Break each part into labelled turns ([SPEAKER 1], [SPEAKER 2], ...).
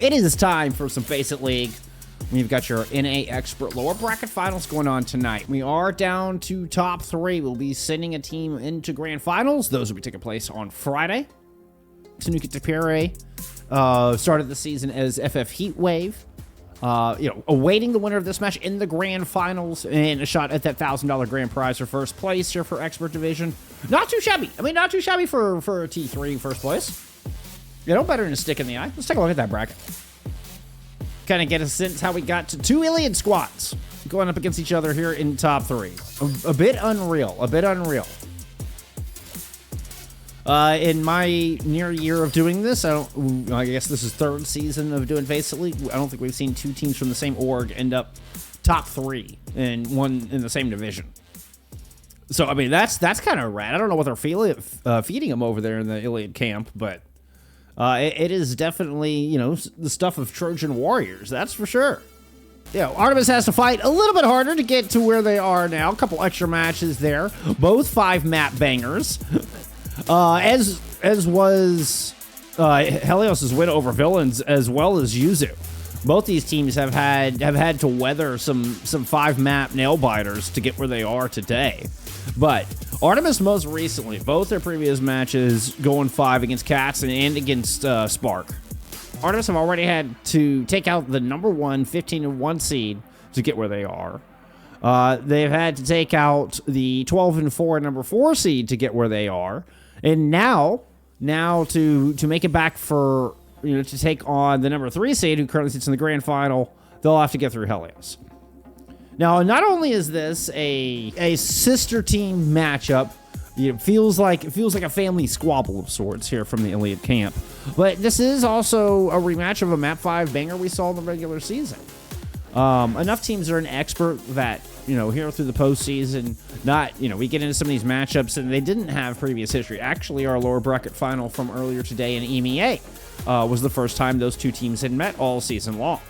[SPEAKER 1] It is time for some FACEIT League. We've got your NA Expert lower bracket finals going on tonight. We are down to top 3. We'll be sending a team into grand finals. Those will be taking place on Friday. Tanuki Tapere started the season as FF Heatwave. Awaiting the winner of this match in the grand finals and a shot at that $1,000 grand prize for first place here for Expert Division. Not too shabby. I mean, not too shabby for a T3 first place. Better than a stick in the eye. Let's take a look at that bracket. Kind of get a sense how we got to 2 Iliad squads going up against each other here in top 3. A bit unreal. In my near year of doing this, I guess this is 3rd season of doing FACEIT League. I don't think we've seen 2 teams from the same org end up top 3 and one in the same division. So, I mean, that's kind of rad. I don't know what they're feeding them over there in the Iliad camp, but it is definitely, the stuff of Trojan warriors. That's for sure. Artemis has to fight a little bit harder to get to where they are now. A couple extra matches there. Both 5 map bangers. As was Helios' win over Villains, as well as Yuzu. Both these teams have had to weather some 5 map nail biters to get where they are today. But Artemis most recently, both their previous matches going 5 against Cats and against Spark. Artemis have already had to take out the number 1 15-1 seed to get where they are. They've had to take out the 12-4 number 4 seed to get where they are. And now to make it back for, to take on the number 3 seed who currently sits in the grand final, they'll have to get through Helios. Now, not only is this a sister team matchup, it feels like a family squabble of sorts here from the Iliad camp, but this is also a rematch of a map 5 banger we saw in the regular season. Enough teams are an expert that, here through the postseason, we get into some of these matchups and they didn't have previous history. Actually, our lower bracket final from earlier today in EMEA was the first time those 2 teams had met all season long.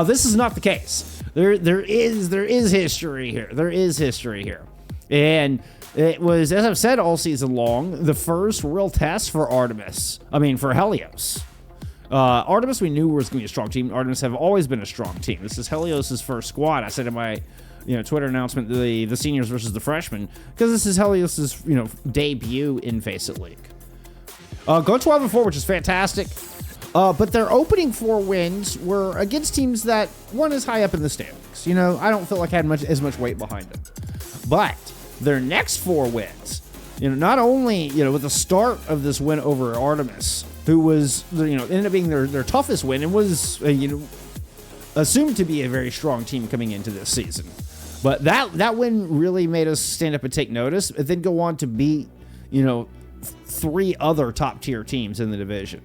[SPEAKER 1] This is not the case. There is history here. There is history here. And it was, as I've said all season long, the first real test for for Helios. Artemis we knew was going to be a strong team. Artemis have always been a strong team. This is Helios' first squad. I said in my Twitter announcement, the seniors versus the freshmen, because this is Helios' debut in FACEIT League. Go 12-4, which is fantastic. But their opening 4 wins were against teams that weren't as high up in the standings. I don't feel like had as much weight behind them. But their next 4 wins, not only, with the start of this win over Artemis, who was, ended up being their toughest win and was, assumed to be a very strong team coming into this season. But that win really made us stand up and take notice, and then go on to beat, 3 other top tier teams in the division.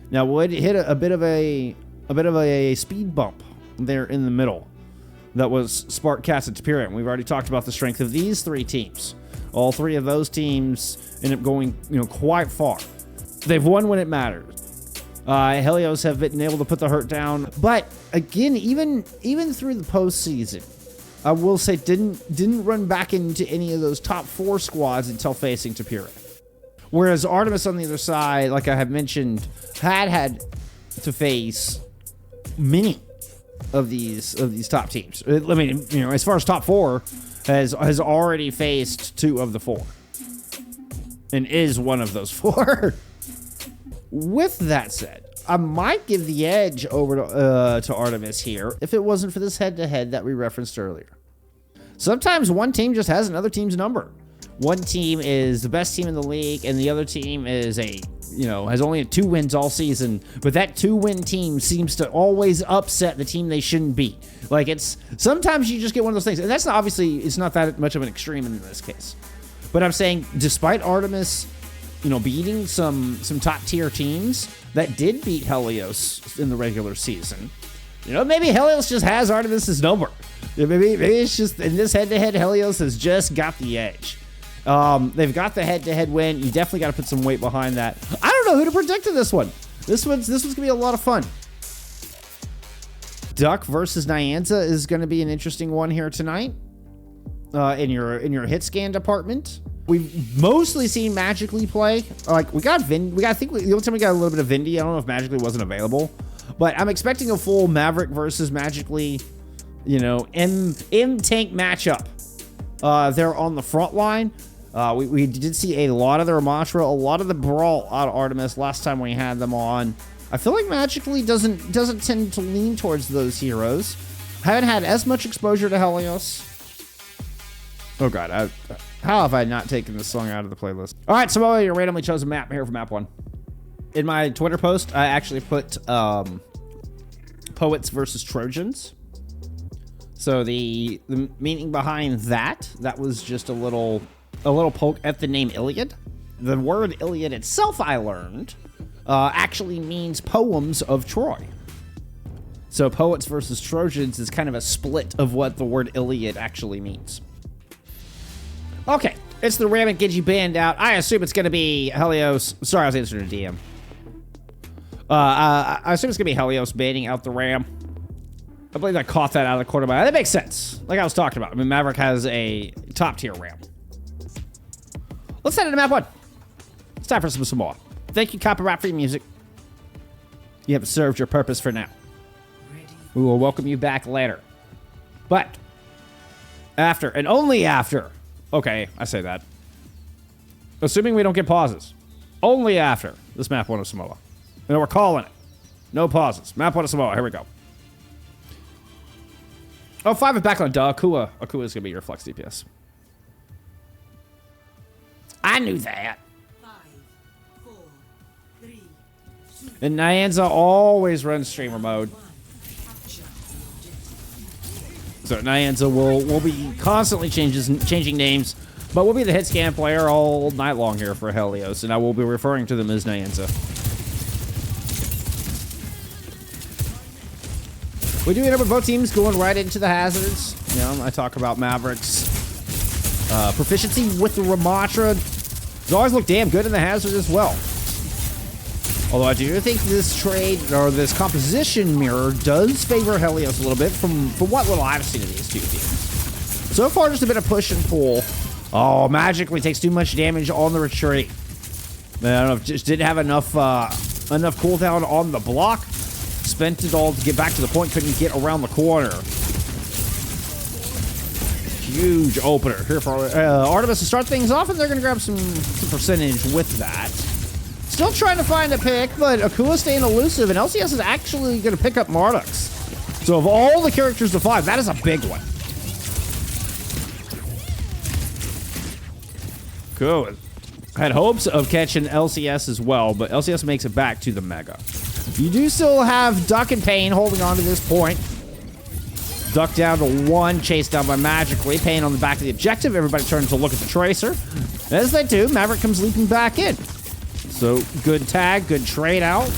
[SPEAKER 1] Now, would hit a bit of a speed bump there in the middle. That was Spark, Cats, and Tapir. And we've already talked about the strength of these 3 teams. All 3 of those teams end up going, quite far. They've won when it matters. Helios have been able to put the hurt down, but again, even through the postseason, I will say didn't run back into any of those top 4 squads until facing Tapir. Whereas Artemis on the other side, like I have mentioned, had to face many of these top teams. I mean, as far as top 4, has already faced 2 of the 4, and is one of those 4. With that said, I might give the edge over to Artemis here if it wasn't for this head-to-head that we referenced earlier. Sometimes one team just has another team's number. One team is the best team in the league, and the other team is has only 2 wins all season, but that 2-win team seems to always upset the team they shouldn't beat. Like, sometimes you just get one of those things, and that's obviously, it's not that much of an extreme in this case. But I'm saying, despite Artemis, beating some top tier teams that did beat Helios in the regular season, maybe Helios just has Artemis's number. Maybe it's just, in this head-to-head, Helios has just got the edge. They've got the head-to-head win. You definitely got to put some weight behind that. I don't know who to predict in this one. This one's going to be a lot of fun. Duck versus Nyanza is going to be an interesting one here tonight. In your hit scan department, we've mostly seen Magically play. Like, we got I think the only time we got a little bit of Vindy. I don't know if Magically wasn't available. But I'm expecting a full Maverick versus Magically, you know, M tank matchup. They're on the front line. We did see a lot of the Ramatra, a lot of the Brawl out of Artemis last time we had them on. I feel like Magically doesn't tend to lean towards those heroes. Haven't had as much exposure to Helios. Oh god, how have I not taken this song out of the playlist? All right, Samoa, your randomly chosen map here for map 1. In my Twitter post, I actually put Poets versus Trojans. So the meaning behind that was just a little poke at the name Iliad. The word Iliad itself, I learned, actually means poems of Troy. So Poets versus Trojans is kind of a split of what the word Iliad actually means. Okay, it's the Ram and Genji band out. I assume it's going to be Helios. Sorry, I was answering a DM. I assume it's going to be Helios banning out the Ram. I believe I caught that out of the corner of my eye. That makes sense. Like I was talking about. I mean, Maverick has a top-tier Ram. Let's head into map 1. It's time for some Samoa. Thank you, Copyright Free Music. You have served your purpose for now. We will welcome you back later. But after, and only after, okay, I say that. Assuming we don't get pauses. Only after this map 1 of Samoa. And we're calling it. No pauses. Map 1 of Samoa. Here we go. Oh, 5 is back on duh. Akua is going to be your flex DPS. I knew that.
[SPEAKER 2] 5, 4, 3, 2,
[SPEAKER 1] And Nyanza always runs streamer mode. So Nyanza will be constantly changing names, but we'll be the hit scan player all night long here for Helios, and I will be referring to them as Nyanza. We do end up with both teams going right into the hazards. You know, I talk about Maverick's proficiency with the Ramatra. He's always looked damn good in the hazards as well. Although I do think this trade, or this composition mirror, does favor Helios a little bit from what little I've seen of these two teams. So far, just a bit of push and pull. Oh, Magically takes too much damage on the retreat. Man, I don't know if just didn't have enough cooldown on the block. Spent it all to get back to the point, couldn't get around the corner. Huge opener here for Artemis to start things off, and they're going to grab some percentage with that. Still trying to find a pick, but Akua staying elusive, and LCS is actually going to pick up Mardux. So of all the characters to find, that is a big one. Good. Had hopes of catching LCS as well, but LCS makes it back to the Mega. You do still have Duck and Pain holding on to this point. Duck down to 1, chased down by Magically. Pain on the back of the objective. Everybody turns to look at the Tracer. As they do, Maverick comes leaping back in. So, good tag, good trade out.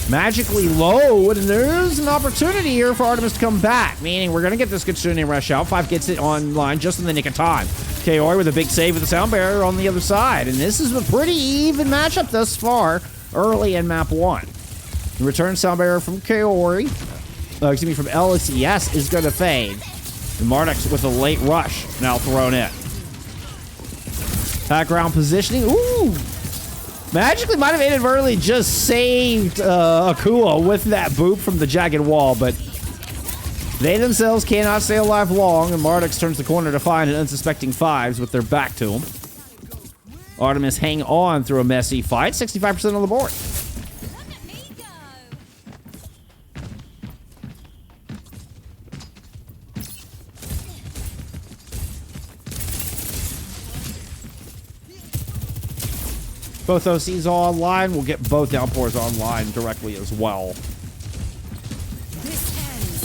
[SPEAKER 1] Magically low, and there's an opportunity here for Artemis to come back, meaning we're going to get this Kitsune rush out. 5 gets it online just in the nick of time. Kaori with a big save with the Sound Barrier on the other side, and this is a pretty even matchup thus far, early in map 1. The return Sound Barrier from Kaori, from LCS is going to fade. And Mardux with a late rush now thrown in. Background positioning, ooh! Magically might have inadvertently just saved Akua with that boop from the jagged wall, but they themselves cannot stay alive long, and Mardux turns the corner to find an unsuspecting 5s with their back to him. Artemis hang on through a messy fight, 65% on the board. Both OCs online. We'll get both downpours online directly as well.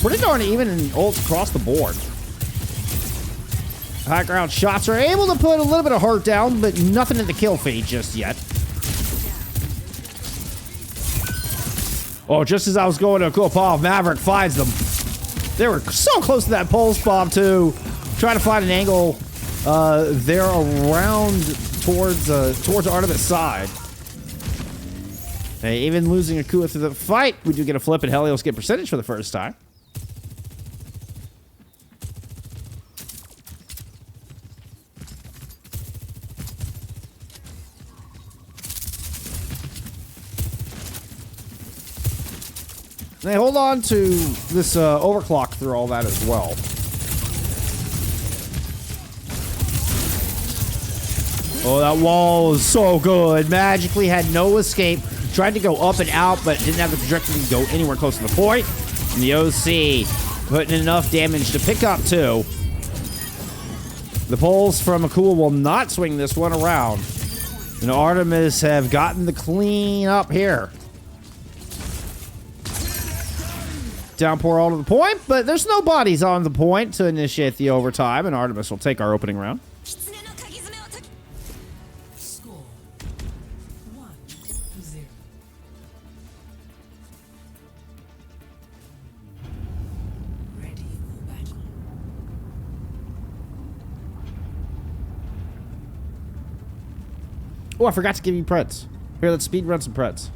[SPEAKER 1] Pretty darn even in ults across the board. High ground shots are able to put a little bit of hurt down, but nothing in the kill feed just yet. Oh, just as I was going to a cool pop, Maverick finds them. They were so close to that pulse bomb, too. Trying to find an angle there around towards Artemis' side. Hey, even losing Akua through the fight, we do get a flip, and Helios get percentage for the first time. They hold on to this overclock through all that as well. Oh, that wall is so good. Magically had no escape. Tried to go up and out, but didn't have the trajectory to go anywhere close to the point. And the OC putting in enough damage to pick up 2. The poles from Akua will not swing this one around. And Artemis have gotten the clean up here. Downpour all to the point, but there's no bodies on the point to initiate the overtime, and Artemis will take our opening round.
[SPEAKER 2] Score 1-0. Ready for battle.
[SPEAKER 1] Oh, I forgot to give you Preds. Here, let's speed run some Preds.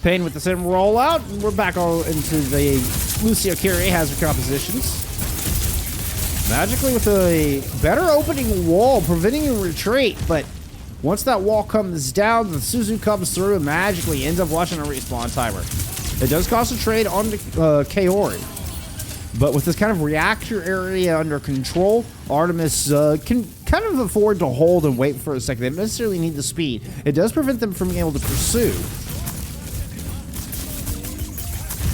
[SPEAKER 1] Pain with the same rollout. We're back all into the Lucio Curie hazard compositions. Magically with a better opening wall, preventing a retreat, but once that wall comes down, the Suzu comes through and magically ends up watching a respawn timer. It does cost a trade on Kaori, but with this kind of reactor area under control, Artemis can kind of afford to hold and wait for a second. They don't necessarily need the speed. It does prevent them from being able to pursue.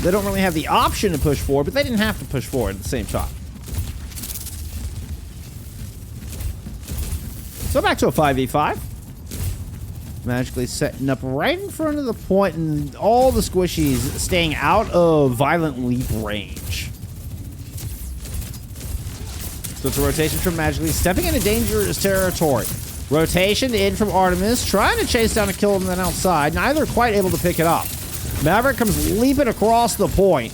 [SPEAKER 1] They don't really have the option to push forward, but they didn't have to push forward at the same time. So back to a 5v5. Magically setting up right in front of the point, and all the squishies staying out of violent leap range. So it's a rotation from Magically, stepping into dangerous territory. Rotation in from Artemis, trying to chase down a kill from the outside, neither quite able to pick it up. Maverick comes leaping across the point.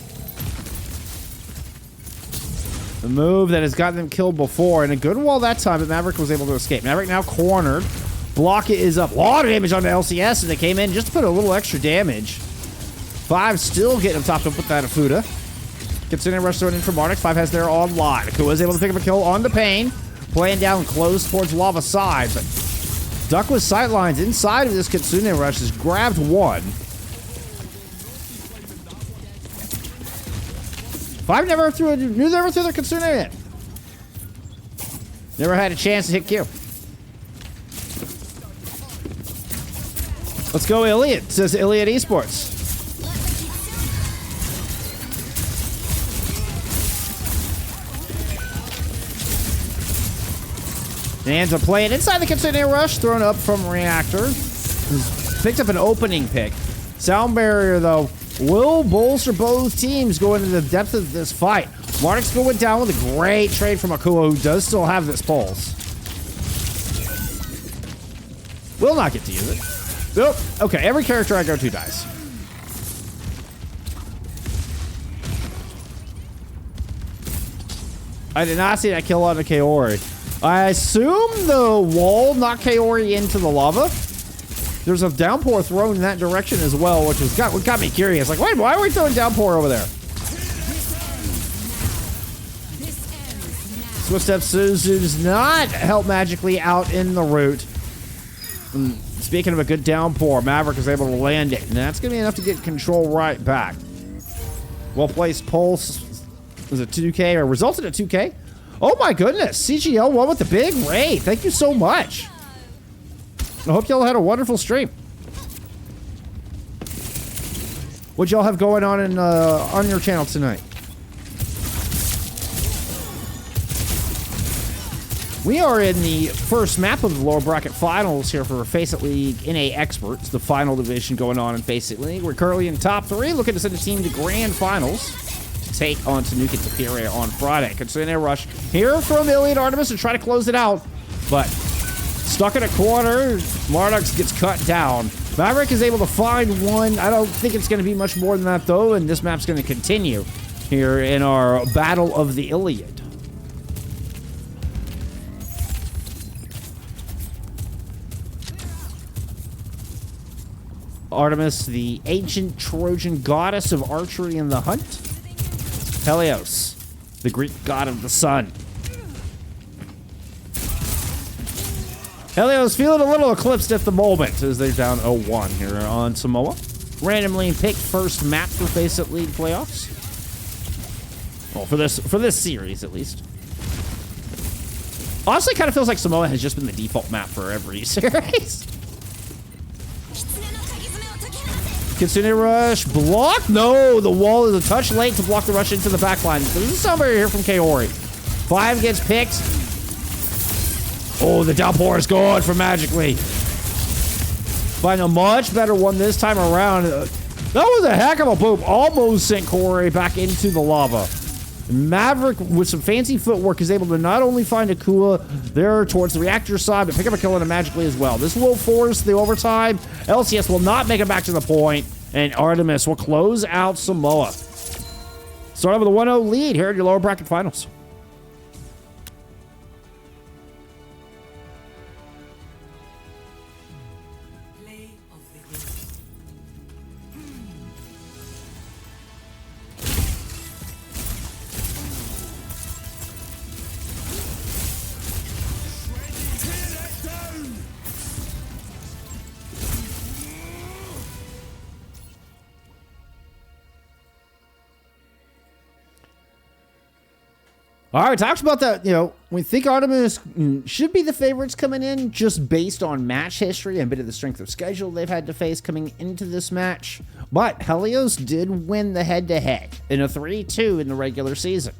[SPEAKER 1] The move that has gotten them killed before, and a good wall that time, but Maverick was able to escape. Maverick now cornered. Block it is up. A lot of damage on the LCS, and they came in just to put a little extra damage. 5 still getting him topped up with that Afuda. Kitsune Rush thrown in from Arctic. 5 has their online. Akua is able to pick up a kill on the Pain. Playing down close towards Lava side, but Duck with sightlines inside of this Kitsune Rush has grabbed 1. 5 never threw their Kitsune in. Never had a chance to hit Q. Let's go Iliad, says Iliad Esports. And to play it inside the Kitsune Rush, thrown up from Reactor. He's picked up an opening pick. Sound Barrier, though, will bolster both teams going into the depth of this fight. Martix went down with a great trade from Akua, who does still have this pulse. Will not get to use it. Nope. Okay, every character I go to dies. I did not see that kill on the Kaori. I assume the wall knocked Kaori into the lava. There's a downpour thrown in that direction as well, which was what got me curious. Like, wait, why are we throwing downpour over there? Swift Step Suzu does not help magically out in the route. And speaking of a good downpour, Maverick is able to land it, and that's going to be enough to get control right back. Well-placed pulse. Was it 2K or resulted at 2K? Oh my goodness, CGL won with the big raid. Thank you so much. I hope y'all had a wonderful stream. What y'all have going on your channel tonight? We are in the first map of the lower bracket finals here for FACEIT League NA Experts, the final division going on in FACEIT League. We're currently in top 3, looking to send a team to grand finals to take on Tanuki Tapire on Friday. Kitsune Rush here from Iliad Artemis to try to close it out, but stuck in a corner. Mardux gets cut down. Maverick is able to find 1. I don't think it's going to be much more than that, though, and this map's going to continue here in our Battle of the Iliad. Artemis, the ancient Trojan goddess of archery and the hunt. Helios, the Greek god of the sun. Helios feeling a little eclipsed at the moment as they're down 0-1 here on Samoa. Randomly picked first map for FACEIT League playoffs. Well, for this series at least. Honestly, kind of feels like Samoa has just been the default map for every series. Kitsune rush block? No, the wall is a touch late to block the rush into the back line. There's somebody here from Kaori. 5 gets picked. Oh, the downpour is gone for Magically. Find a much better one this time around. That was a heck of a boop. Almost sent Corey back into the lava. Maverick, with some fancy footwork, is able to not only find Akua there towards the reactor side, but pick up a kill on him Magically as well. This will force the overtime. LCS will not make it back to the point, and Artemis will close out Samoa. Start off with a 1-0 lead here at your lower bracket finals. All right, we talked about that. You know, we think Artemis should be the favorites coming in just based on match history and a bit of the strength of schedule they've had to face coming into this match. But Helios did win the head-to-head in a 3-2 in the regular season.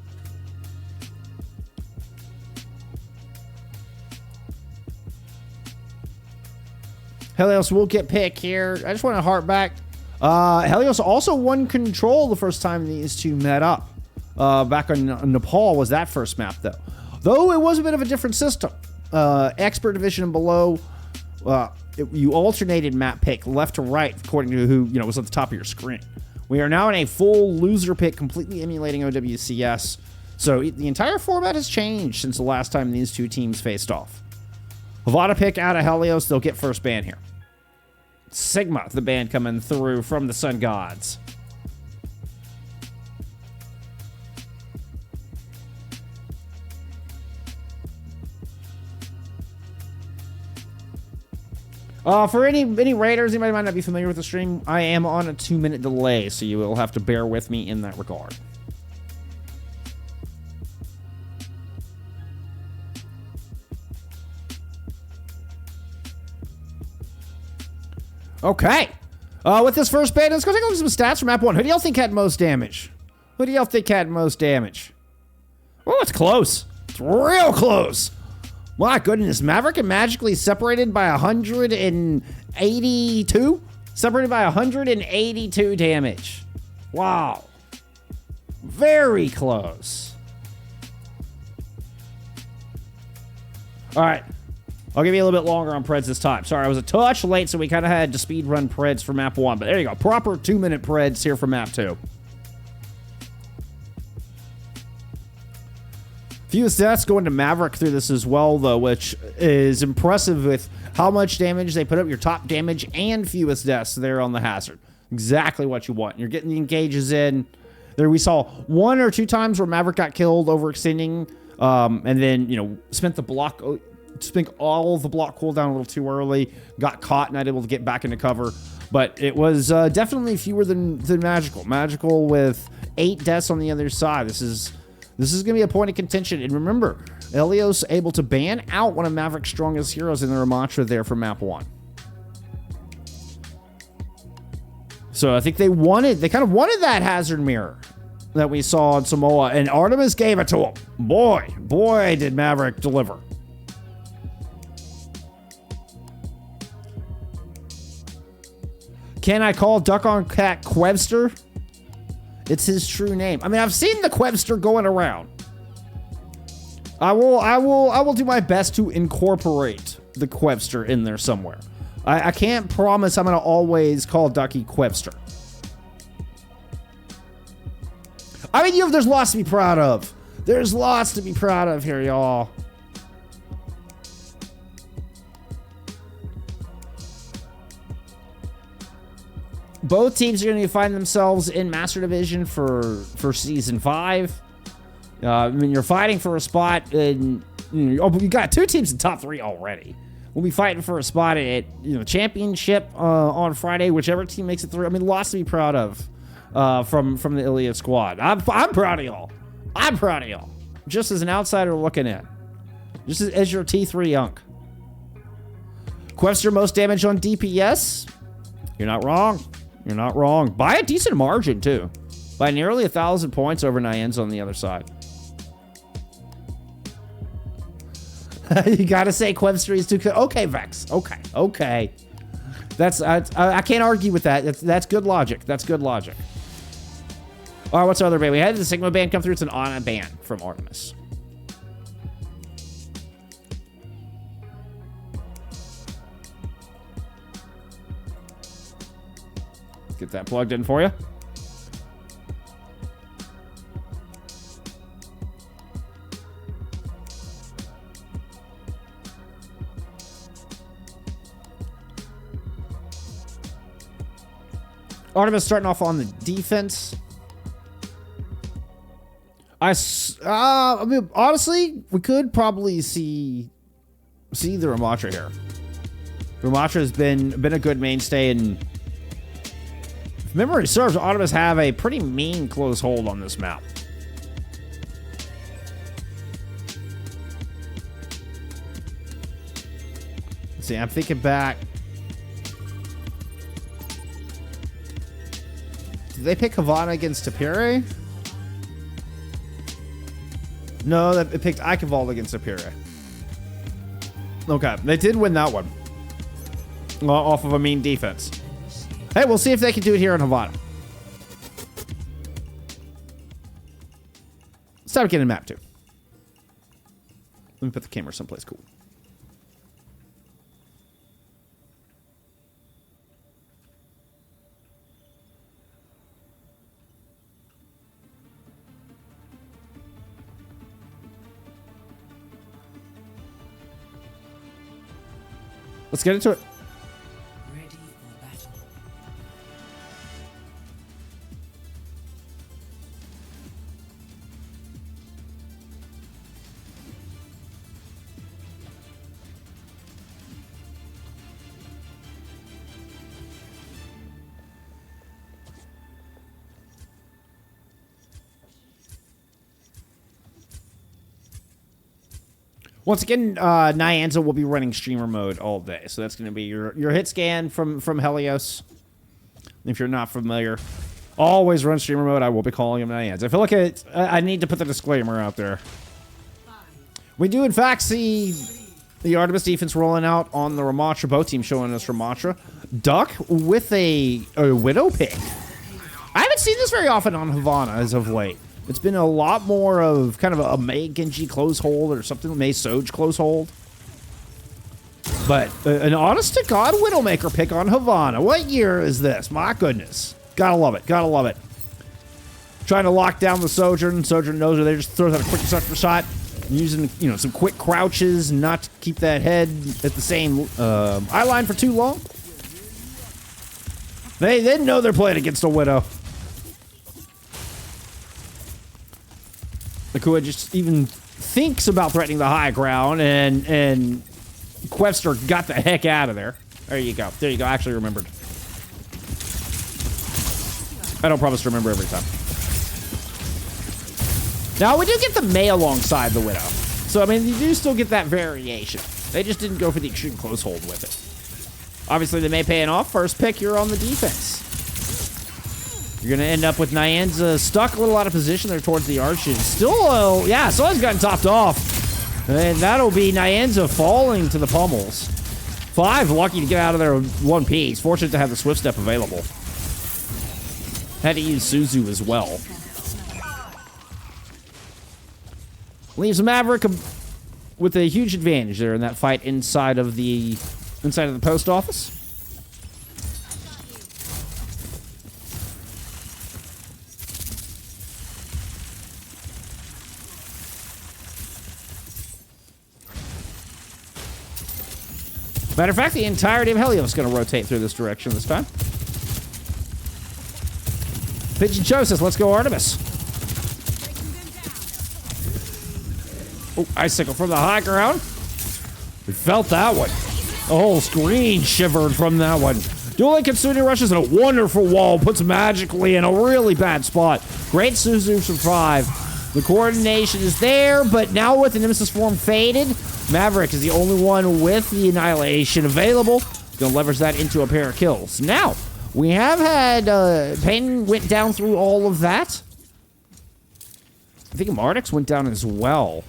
[SPEAKER 1] Helios will get picked here. I just want to harp back. Helios also won control the first time these two met up. Back on Nepal was that first map, though. Though it was a bit of a different system. Expert division and below, you alternated map pick left to right according to who was at the top of your screen. We are now in a full loser pick, completely emulating OWCS. So the entire format has changed since the last time these two teams faced off. Havana pick out of Helios. They'll get first ban here. Sigma, the ban coming through from the Sun Gods. For any Raiders, anybody might not be familiar with the stream, I am on a 2-minute delay, so you will have to bear with me in that regard. Okay. With this first ban, let's go take a look at some stats from map 1. Who do y'all think had most damage? Oh, it's close. It's real close. My goodness, Maverick and Magically separated by 182? Separated by 182 damage. Wow. Very close. All right. I'll give you a little bit longer on Preds this time. Sorry, I was a touch late, so we kind of had to speed run Preds for map 1. But there you go. Proper 2-minute Preds here for map 2. Fewest deaths going to Maverick through this as well, though, which is impressive with how much damage they put up. Your top damage and fewest deaths there on the hazard. Exactly what you want. You're getting the engages in. There we saw 1 or 2 times where Maverick got killed overextending, and then, spent all of the block cooldown a little too early, got caught, not able to get back into cover. But it was definitely fewer than Magical. Magical with 8 deaths on the other side. This is going to be a point of contention. And remember, Helios able to ban out one of Maverick's strongest heroes in their mantra there for map 1. So I think they kind of wanted that hazard mirror that we saw on Samoa, and Artemis gave it to him. Boy, did Maverick deliver. Can I call Duck on Cat Quebster? It's his true name. I mean, I've seen the Quebster going around. I will do my best to incorporate the Quebster in there somewhere. I can't promise I'm going to always call Ducky Quebster. I mean, there's lots to be proud of. There's lots to be proud of here, y'all. Both teams are going to find themselves in Master Division for Season 5. I mean, you're fighting for a spot in... you got 2 teams in top 3 already. We'll be fighting for a spot at championship on Friday, whichever team makes it through. I mean, lots to be proud of from the Iliad squad. I'm proud of y'all. I'm proud of y'all. Just as an outsider looking in. Just as your T3 unk. Quester most damage on DPS? You're not wrong. You're not wrong. By a decent margin, too. By nearly 1,000 points over Nyanza on the other side. You gotta say Quester is too... Okay, Vex. Okay. I can't argue with that. That's good logic. That's good logic. All right, what's the other band? We had the Sigma band come through. It's an Ana band from Artemis. Get that plugged in for you. Artemis starting off on the defense. I mean, honestly, we could probably see the Ramatra here. Ramatra has been a good mainstay, and if memory serves, Artemis have a pretty mean close hold on this map. Let's see, I'm thinking back. Did they pick Havana against Tapire? No, they picked Eichenwald against Tapire. Okay, they did win that one. Off of a mean defense. Hey, we'll see if they can do it here in Havana. Let's start getting a map, too. Let me put the camera someplace cool. Let's get into it.
[SPEAKER 2] Ready for battle.
[SPEAKER 1] Once again, Nyanza will be running streamer mode all day. So that's going to be your hit scan from Helios. If you're not familiar, always run streamer mode. I will be calling him Nyanza. I feel like I need to put the disclaimer out there. We do, in fact, see the Artemis defense rolling out on the Ramatra. Both teams showing us Ramatra. Duck with a Widow pick. I haven't seen this very often on Havana as of late. It's been a lot more of kind of a Mei Genji close hold or something, Mei Soj close hold. But an honest-to-God Widowmaker pick on Havana. What year is this? My goodness. Gotta love it. Gotta love it. Trying to lock down the Sojourn. Sojourn knows her. They just throws out a quick sucker shot. Using, some quick crouches not to keep that head at the same eye line for too long. They didn't know they're playing against a Widow. Nakua just even thinks about threatening the high ground, and Quester got the heck out of there. There you go. There you go. I actually remembered. I don't promise to remember every time. Now, we do get the Mei alongside the Widow. So, I mean, you do still get that variation. They just didn't go for the extreme close hold with it. Obviously, the Mei paying off. First pick, you're on the defense. You're going to end up with Nyanza stuck a little out of position there towards the arches. Still, yeah, someone's gotten topped off. And that'll be Nyanza falling to the pummels. 5 lucky to get out of there in one piece. Fortunate to have the Swift Step available. Had to use Suzu as well. Leaves Maverick with a huge advantage there in that fight inside of the post office. Matter of fact, the entirety of Helios is going to rotate through this direction this time. Pigeon Joseph, let's go Artemis. Oh, icicle from the high ground. We felt that one. The whole screen shivered from that one. Dueling Kitsune rushes in a wonderful wall, puts magically in a really bad spot. Great Suzu survive. The coordination is there, but now with the Nemesis form faded, Maverick is the only one with the Annihilation available. Gonna leverage that into a pair of kills. Now, we have had, Payne went down through all of that. I think Mardix went down as well.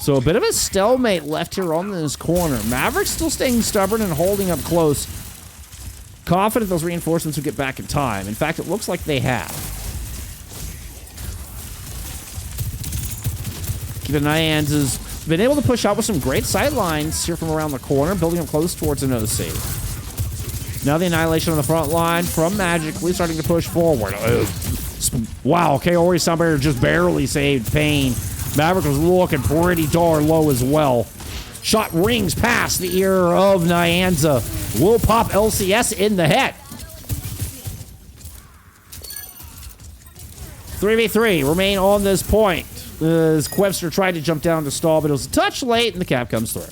[SPEAKER 1] So a bit of a stalemate left here on this corner. Maverick's still staying stubborn and holding up close. Confident those reinforcements will get back in time. In fact, it looks like they have. Keeping an eye on has been able to push out with some great sight lines here from around the corner, building up close towards an OC. Now the Annihilation on the front line from Magically starting to push forward. Wow, Kaori Sunbearer just barely saved Payne. Maverick was looking pretty darn low as well. Shot rings past the ear of Nyanza. Will pop LCS in the head. 3v3 remain on this point. As Quebster tried to jump down to stall, but it was a touch late, and the cap comes through.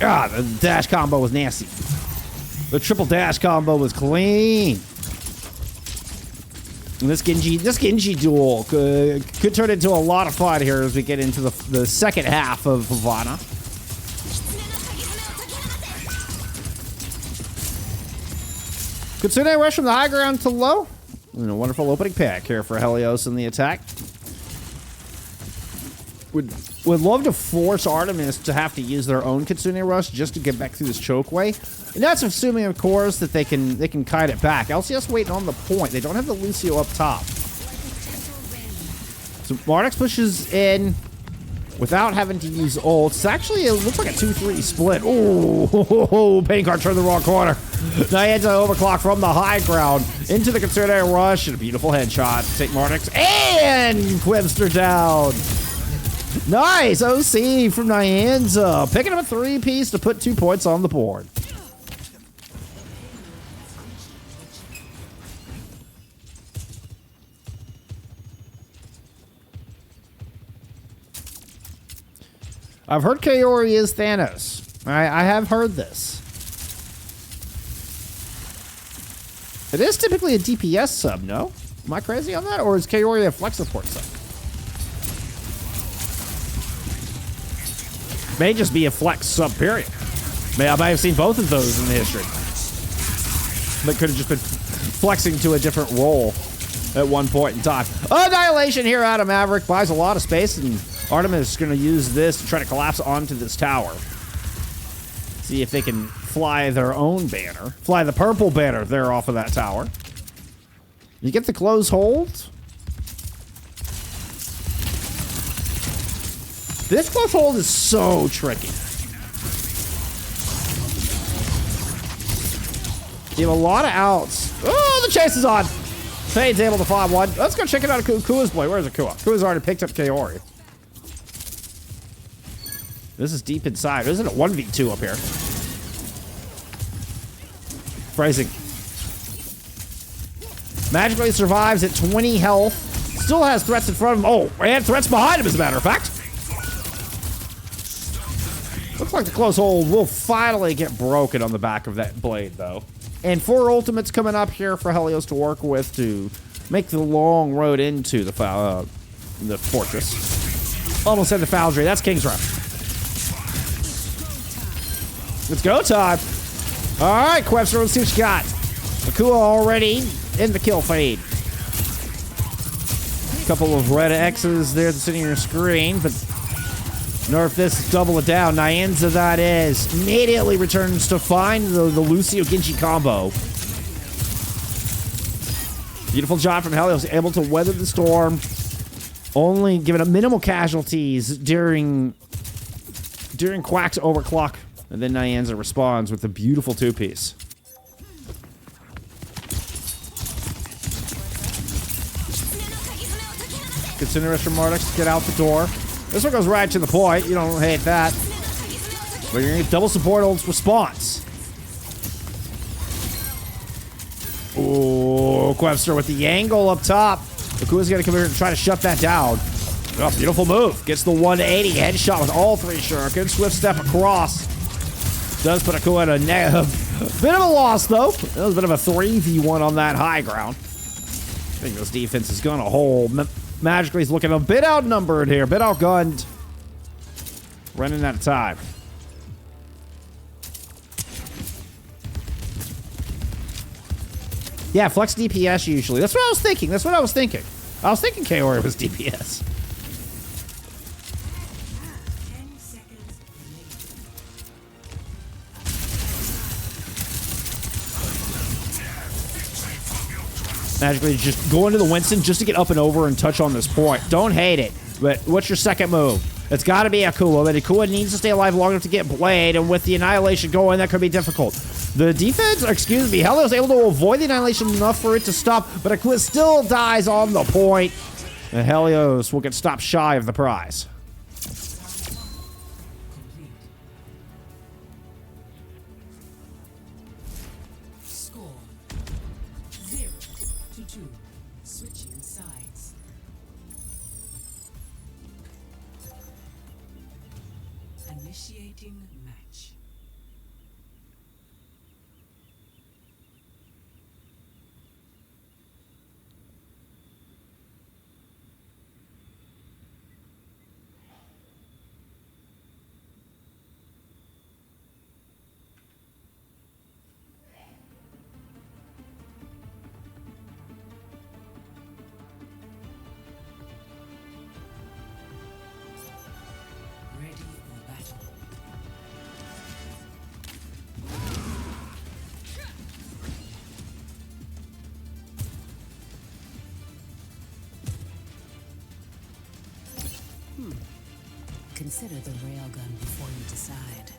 [SPEAKER 1] Ah, the dash combo was nasty. The triple dash combo was clean. And this Genji duel could turn into a lot of fun here as we get into the second half of Havana. Kitsune rush from the high ground to low. And a wonderful opening pack here for Helios in the attack. Would love to force Artemis to have to use their own Kitsune rush just to get back through this chokeway. And that's assuming, of course, that they can kite it back. LCS waiting on the point. They don't have the Lucio up top. So Mardix pushes in without having to use ults. Actually, it looks like a 2-3 split. Oh, Pain Card turned the wrong corner. Nyanza overclock from the high ground into the Kitsune rush. And a beautiful headshot to take Mardix and Quebster down. Nice OC from Nyanza. Picking up a 3-piece to put 2 points on the board. I've heard Kaori is Thanos. I have heard this. It is typically a DPS sub, no? Am I crazy on that? Or is Kaori a flex support sub? May just be a flex sub, period. I might have seen both of those in the history. But could have just been flexing to a different role at one point in time. Annihilation here out of Maverick. Buys a lot of space, and Artemis is going to use this to try to collapse onto this tower. See if they can fly their own banner. Fly the purple banner there off of that tower. You get the close hold. This close hold is so tricky. You have a lot of outs. Oh, the chase is on. Payne's able to find one. Let's go check it out of Kua's boy. Where's Kua? Kua's already picked up Kaori. This is deep inside. Isn't it 1v2 up here? Phrasing. Magically survives at 20 health. Still has threats in front of him. Oh, and threats behind him, as a matter of fact. Looks like the close hold will finally get broken on the back of that blade, though. And 4 ultimates coming up here for Helios to work with to make the long road into the fortress. Almost said the foundry. That's King's Row. It's go time. All right, Quebster, let's see what you got. Akua already in the kill fade. A couple of red X's there that's sitting on your screen, but nerf this, double it down. Nyanza, that is, immediately returns to find the Lucio Genji combo. Beautiful job from Helios, able to weather the storm. Only giving up minimal casualties during Quack's overclock. And then Nyanza responds with a beautiful two-piece. Considerous from Marduk to get out the door. This one goes right to the point. You don't hate that. But you're gonna get double support ult's response. Ooh, Quebster with the angle up top. Akua's gonna come here and try to shut that down. Oh, beautiful move. Gets the 180 headshot with all three shurikens. Swift step across. Does put Akua in a bit of a loss, though. That was a bit of a 3v1 on that high ground. I think this defense is gonna hold. Magically, he's looking a bit outnumbered here, a bit outgunned. Running out of time. Yeah, flex DPS usually. That's what I was thinking. That's what I was thinking. I was thinking Kaori was DPS. Magically just go into the Winston just to get up and over and touch on this point. Don't hate it. But what's your second move? It's got to be Akua, but Akua needs to stay alive long enough to get Blade, and with the Annihilation going, that could be difficult. The defense, excuse me, Helios able to avoid the Annihilation enough for it to stop, but Akua still dies on the point. And Helios will get stopped shy of the prize.
[SPEAKER 2] Score 0-2. Switching sides. Initiating match. Ready for battle. Consider the railgun before you decide.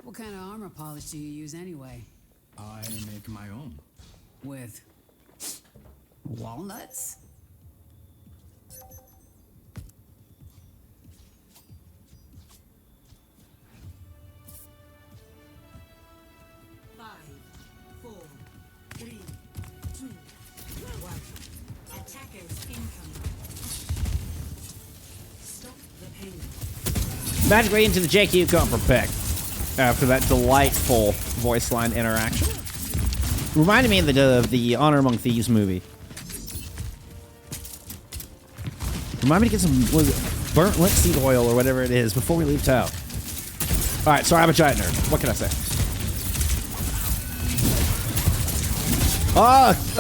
[SPEAKER 2] What kind of armor polish do you use anyway?
[SPEAKER 3] I make my own.
[SPEAKER 2] With walnuts?
[SPEAKER 1] Magically into the JQ comfort pick after that delightful voice line interaction. Reminded me of the Honor Among Thieves movie. Remind me to get some burnt linseed oil or whatever it is before we leave town. All right, sorry, I'm a giant nerd. What can I say?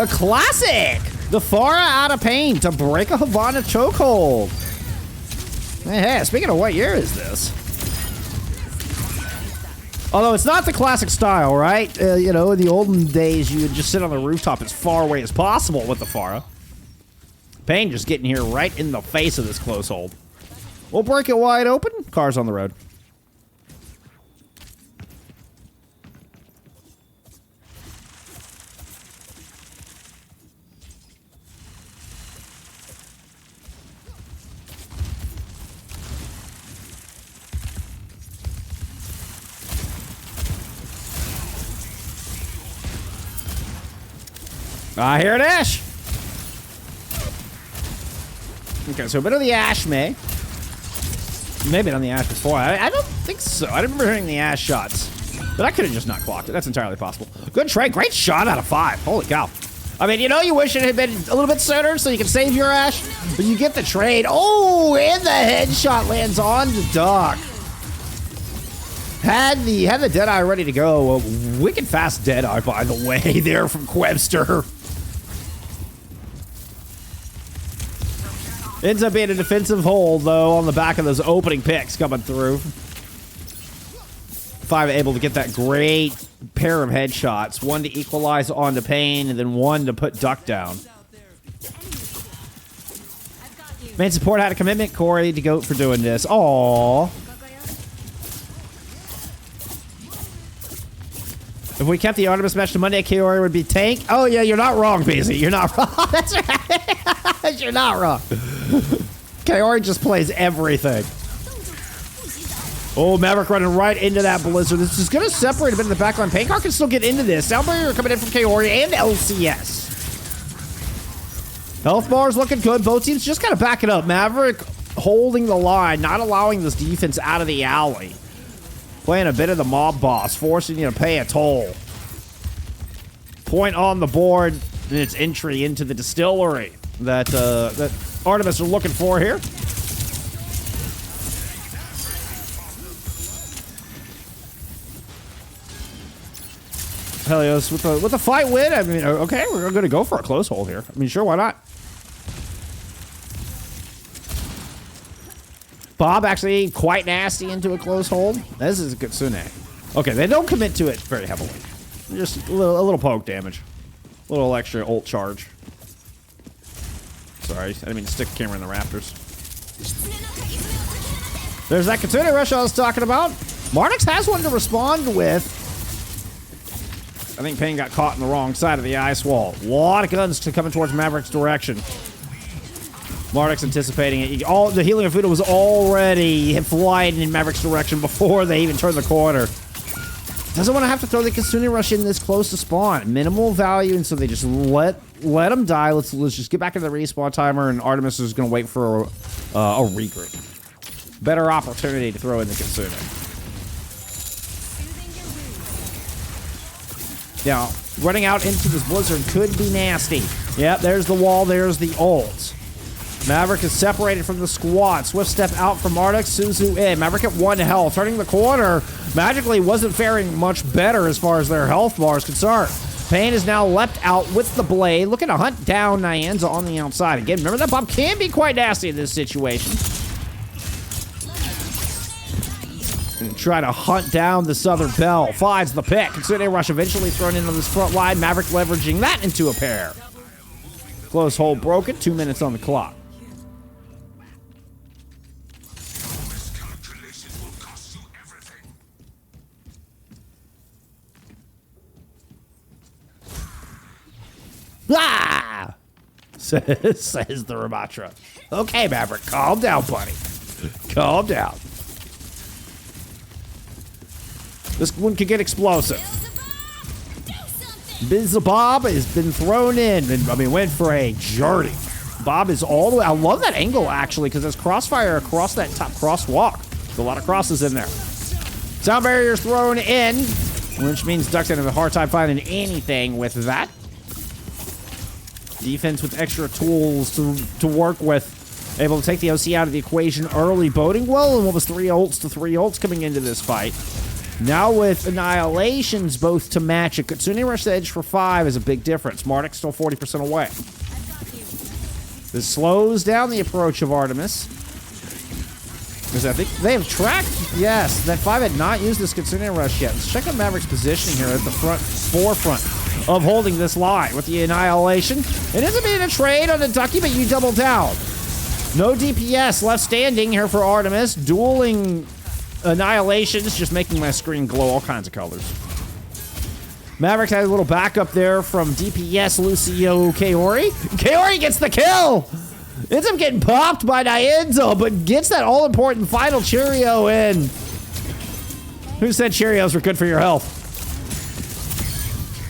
[SPEAKER 1] A classic! The Pharah out of pain to break a Havana chokehold. Hey, speaking of what year is this? Although it's not the classic style, right? You know, in the olden days, you would just sit on the rooftop as far away as possible with the Pharah. Pain just getting here right in the face of this close hold. We'll break it wide open. Cars on the road. I hear an Ash. Okay, so a bit of the Ash may. Maybe on the Ash before. I don't think so. I remember hearing the Ash shots. But I could have just not clocked it. That's entirely possible. Good trade. Great shot out of 5. Holy cow. I mean, you know, you wish it had been a little bit sooner so you could save your Ash. But you get the trade. Oh, and the headshot lands on the Doc. Had the Deadeye ready to go. A wicked fast Deadeye, by the way, there from Quebster. Ends up being a defensive hold, though, on the back of those opening picks coming through. Five able to get that great pair of headshots. One to equalize onto Pain, and then one to put Duck down. Main support had a commitment. Corey to go for doing this. Aww. If we kept the Artemis match to Monday, Kaori would be tank. Oh, yeah, you're not wrong, BZ. You're not wrong. That's right. You're not wrong. Kaori just plays everything. Oh, Maverick running right into that Blizzard. This is going to separate a bit in the backline. Paincar can still get into this. Sound barrier coming in from Kaori and LCS. Health bars looking good. Both teams just got to back it up. Maverick holding the line, not allowing this defense out of the alley. Playing a bit of the mob boss, forcing you to pay a toll. Point on the board, and its entry into the distillery that Artemis are looking for here. Helios with a fight win. I mean, okay, we're going to go for a close hold here. I mean, sure, why not? Bob actually quite nasty into a close hold. This is a good Kitsune. Okay, they don't commit to it very heavily. Just a little poke damage. A little extra ult charge. Sorry, I didn't mean to stick the camera in the rafters. There's that Kitsune rush I was talking about. Marnix has one to respond with. I think Pain got caught in the wrong side of the ice wall. A lot of guns coming towards Maverick's direction. Marnix anticipating it. The healing of Fuda was already flying in Maverick's direction before they even turned the corner. Doesn't want to have to throw the Kitsune rush in this close to spawn. Minimal value, and so they just let them die. Let's just get back into the respawn timer, and Artemis is going to wait for a regroup. Better opportunity to throw in the Kitsune. Now, running out into this Blizzard could be nasty. Yep, there's the wall, there's the ult. Maverick is separated from the squad. Swift step out from Arctic. Suzu in. Maverick at 1 health. Turning the corner. Magically wasn't faring much better as far as their health bar is concerned. Pain is now leapt out with the blade. Looking to hunt down Nyanza on the outside. Again, remember that Bob can be quite nasty in this situation. And try to hunt down the Southern Belle. Finds the pick. Kitsune rush eventually thrown in on this front line. Maverick leveraging that into a pair. Close hold broken. 2 minutes on the clock. Ah! Says the Ramatra. Okay, Maverick, calm down, buddy. Calm down. This one could get explosive. Bizabob has been thrown in, and I mean, went for a journey. Bob is all the way. I love that angle, actually, because there's crossfire across that top crosswalk. There's a lot of crosses in there. Sound barriers thrown in, which means Duck's having a hard time finding anything with that. Defense with extra tools to work with. Able to take the OC out of the equation early, boding well, and what was 3 ults to 3 ults coming into this fight. Now with Annihilations both to match it. Kitsune rush the edge for 5 is a big difference. Marduk still 40% away. This slows down the approach of Artemis. Because I think they have tracked. Yes, that 5 had not used this Kitsune rush yet. Let's check out Maverick's positioning here at the forefront of holding this line with the Annihilation. It isn't being a trade on the Ducky, but you double down. No DPS left standing here for Artemis. Dueling Annihilations, just making my screen glow all kinds of colors. Maverick had a little backup there from DPS Lucio Kaori. Kaori gets the kill! Ends up getting popped by Nyanza, but gets that all-important final Cheerio in. Who said Cheerios were good for your health?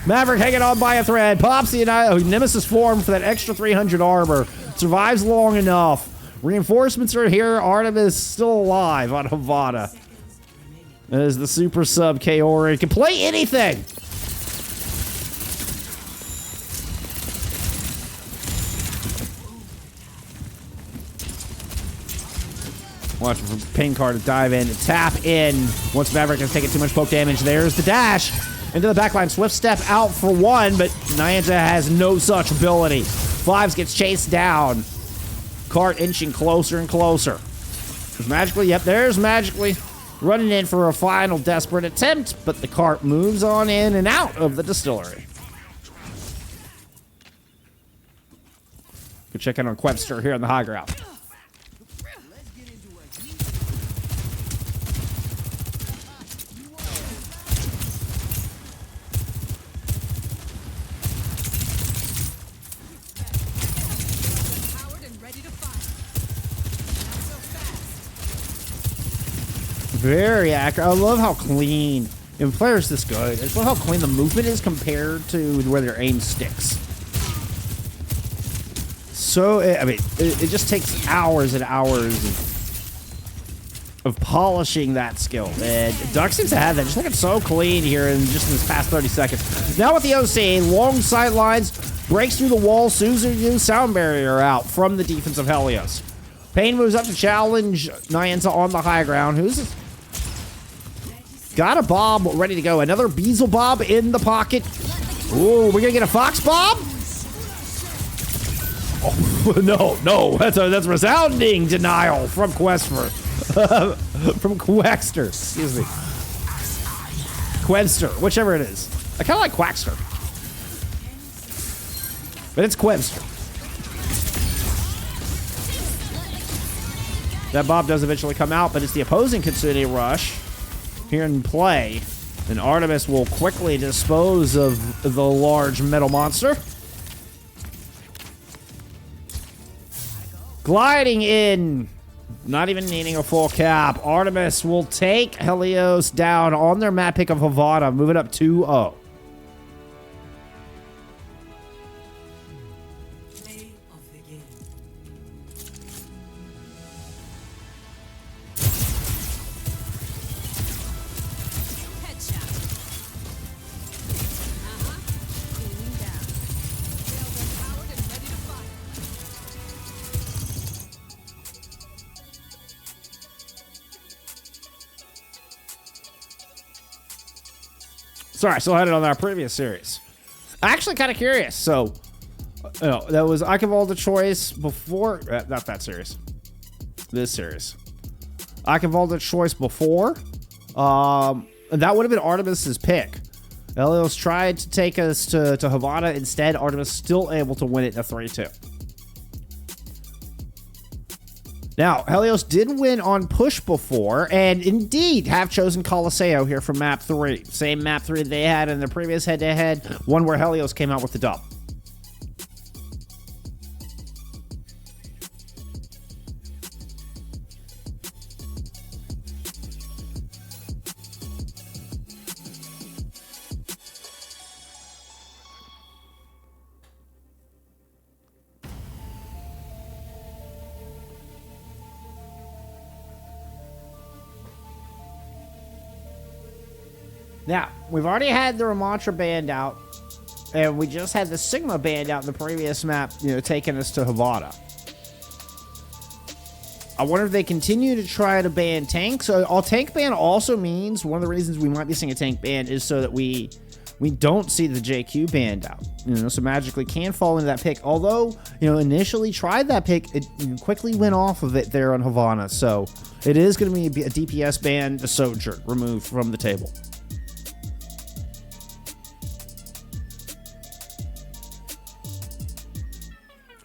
[SPEAKER 1] Maverick hanging on by a thread. Pops the Nemesis form for that extra 300 armor. Survives long enough. Reinforcements are here. Artemis still alive on Havana. As the super sub Kaori can play anything. Watching for Pain Card to dive in and tap in. Once Maverick has taken too much poke damage, there's the dash. Into the backline. Swift step out for 1, but Nyanza has no such ability. Fives gets chased down. Cart inching closer and closer. There's magically, yep, there's magically. running in for a final desperate attempt, but the cart moves on in and out of the distillery. Go check in on Quebster here on the high ground. Very accurate. I love how clean. And players this good. I just love how clean the movement is compared to where their aim sticks. So, I mean, it just takes hours and hours of polishing that skill. And Duck seems to have that. Just looking so clean here in just in this past 30 seconds. Now with the OC, long sidelines, breaks through the wall. Suzu sound barrier out from the defense of Helios. Payne moves up to challenge Nyanza on the high ground. Who's got a bomb ready to go. Another Beezle Bob in the pocket. Ooh, we're gonna get a Fox Bomb? Oh, no. That's resounding denial from Questfer. From Quaxter, excuse me. Quebster, whichever it is. I kind of like Quaxter. But it's Quebster. That Bob does eventually come out, but it's the opposing Kitsune Rush here in play. And Artemis will quickly dispose of the large metal monster. Gliding in, not even needing a full cap. Artemis will take Helios down on their map pick of Havana, moving up 2-0. Sorry, still had it on our previous series. Actually, kind of curious. So, that was Ikevalda choice before. Not that series. This series. Ikevalda choice before. That would have been Artemis's pick. Helios tried to take us to Havana. Instead, Artemis still able to win it in a 3-2. Now, Helios did win on push before, and indeed have chosen Colosseo here from map 3. Same map 3 they had in the previous head-to-head, one where Helios came out with the dub. Now, we've already had the Ramantra band out, and we just had the Sigma band out in the previous map, taking us to Havana. I wonder if they continue to try to ban tanks. So, all tank ban also means one of the reasons we might be seeing a tank ban is so that we don't see the JQ band out. So magically can fall into that pick. Although, initially tried that pick, it quickly went off of it there on Havana. So, it is going to be a DPS ban, a Sojourn removed from the table.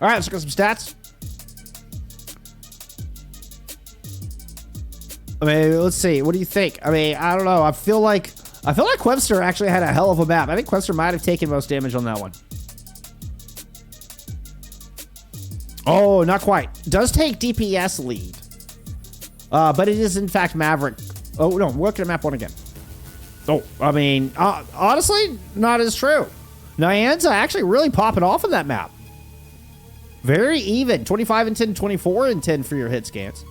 [SPEAKER 1] All right, let's look at some stats. I mean, let's see. What do you think? I mean, I don't know. I feel like Quebster actually had a hell of a map. I think Quebster might have taken most damage on that one. Oh, not quite. Does take DPS lead. But it is, in fact, Maverick. Oh, no. Look at map 1 again. Oh, I mean, honestly, not as true. Nyanza actually really popping off of that map. Very even. 25 and 10, 24 and 10 for your hit scans.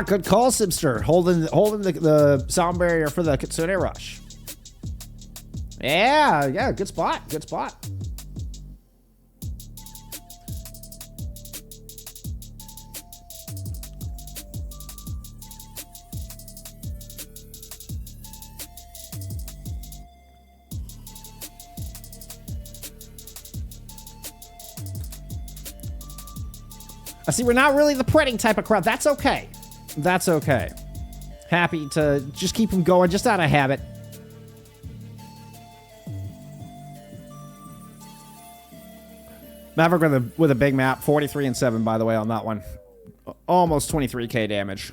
[SPEAKER 1] Good call, Simster. Holding the sound barrier for the Kitsune Rush. Yeah, good spot. Good spot. I see we're not really the Pretting type of crowd. That's okay. That's okay. Happy to just keep them going, just out of habit. Maverick with a big map. 43-7, by the way, on that one. Almost 23k damage.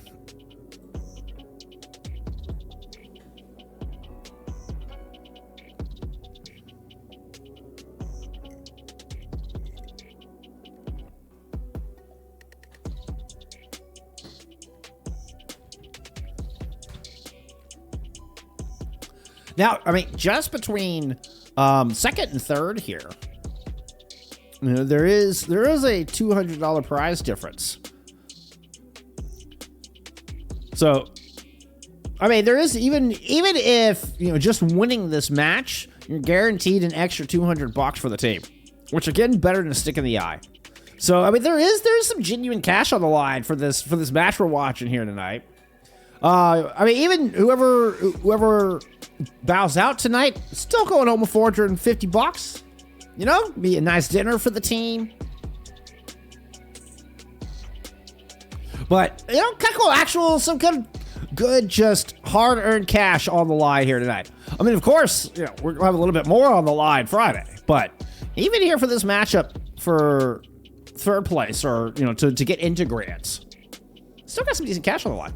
[SPEAKER 1] Now, I mean, just between second and third here, you know, there is a $200 prize difference. So, I mean, there is even if, you know, just winning this match, you're guaranteed an extra $200 for the team, which again, better than a stick in the eye. So, I mean, there's some genuine cash on the line for this match we're watching here tonight. I mean, even whoever bows out tonight, still going home with $450. You know, be a nice dinner for the team. But, you know, kind of cool, some good, just hard-earned cash on the line here tonight. I mean, of course, you know, we're going to have a little bit more on the line Friday. But even here for this matchup for third place, or, you know, to get into grants, still got some decent cash on the line.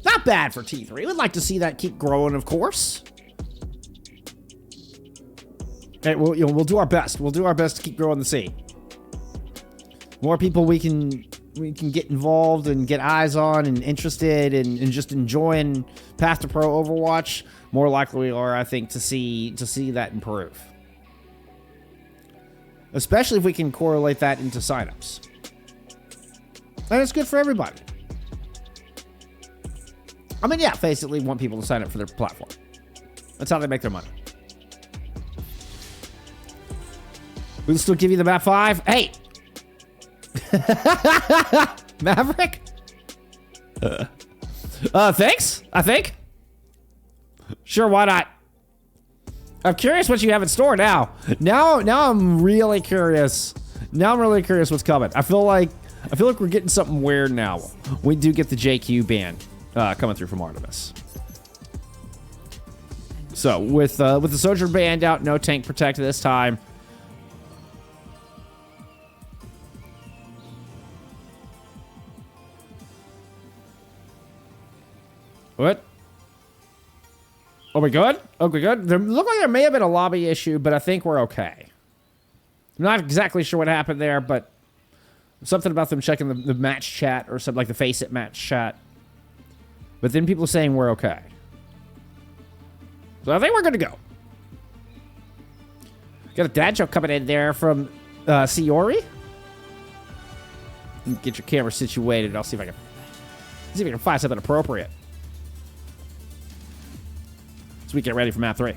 [SPEAKER 1] Not bad for T3. We'd like to see that keep growing, of course. Hey, we'll do our best. We'll do our best to keep growing the scene. More people we can get involved and get eyes on and interested and just enjoying Path to Pro Overwatch, more likely we are, I think, to see that improve. Especially if we can correlate that into signups. And it's good for everybody. I mean, yeah, FACEIT League want people to sign up for their platform. That's how they make their money. We'll still give you the map 5. Hey! Maverick? Thanks, I think. Sure, why not? I'm curious what you have in store now. Now I'm really curious. Now I'm really curious what's coming. I feel like we're getting something weird now. We do get the JQ ban coming through from Artemis. So with the Sojourn band out, no tank protect this time. What? Are we good? Okay, good. There looked like there may have been a lobby issue, but I think we're okay. I'm not exactly sure what happened there, but something about them checking the match chat or something like the FACEIT match chat. But then people saying we're okay. So I think we're good to go. Got a dad joke coming in there from Siori. Get your camera situated. I'll see if I can find something appropriate. We get ready for map 3.